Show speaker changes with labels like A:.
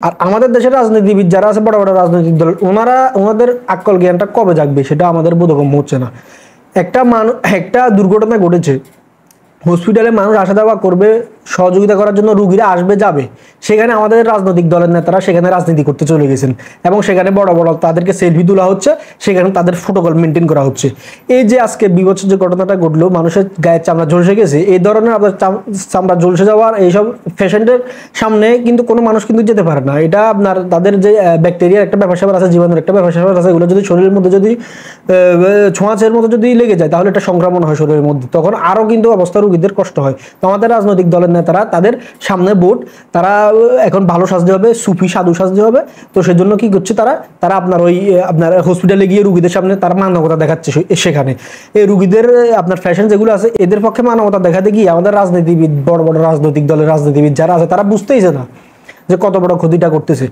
A: আর আমাদের দেশের রাজনীতিবিদ যারা আছে, বড় বড় রাজনৈতিক দল, ওনাদের আক্কল জ্ঞানটা কবে জাগবে সেটা আমাদের বোধগম্য হচ্ছে না। একটা দুর্ঘটনা ঘটেছে, হসপিটালে মানুষ আসা যাওয়া করবে, সহযোগিতা করার জন্য রুগীরা আসবে যাবে, সেখানে আমাদের রাজনৈতিক দলের নেতারা সেখানে রাজনীতি করতে চলে গেছেন এবং সেখানে বড় বড় তাদেরকে সেলফি তোলা হচ্ছে, সেখানে তাদের প্রোটোকল মেনটেন করা হচ্ছে। এই যে আজকে বিভৎস যে ঘটনাটা ঘটলো, মানুষের গায়ের চামড়া ঝলসে গেছে, এই ধরনের আপনার চামড়া ঝলসে যাওয়ার এইসব পেশেন্টের সামনে কিন্তু কোনো মানুষ কিন্তু যেতে পারে না। এটা আপনার তাদের যে ব্যাকটেরিয়ার একটা ব্যাপার স্যাপার আছে, জীবাণুর একটা ব্যাপার স্যাপার আছে, এগুলো যদি শরীরের মধ্যে যদি ছোঁয়াচের মতো যদি লেগে যায় তাহলে এটা সংক্রমণ হয় শরীরের মধ্যে, তখন আরও কিন্তু অবস্থা রুগীদের কষ্ট হয়। তো আমাদের রাজনৈতিক দলের নেতারা, তাদের সামনে ভোট, তারা এখন ভালো সাজতে হবে, সুফি সাধু সাজতে হবে। তো সেজন্য কি করছে তারা আপনার আপনার হসপিটালে গিয়ে রুগীদের সামনে তারা মানবতা দেখাচ্ছে। সেখানে এই রুগীদের আপনার ফ্যাশন যেগুলো আছে, এদের পক্ষে মানবতা দেখাতে গিয়ে আমাদের রাজনীতিবিদ, বড় বড় রাজনৈতিক দলের রাজনীতিবিদ যারা আছে, তারা বুঝতেইছে না যে কত বড় ক্ষতিটা করতেছে।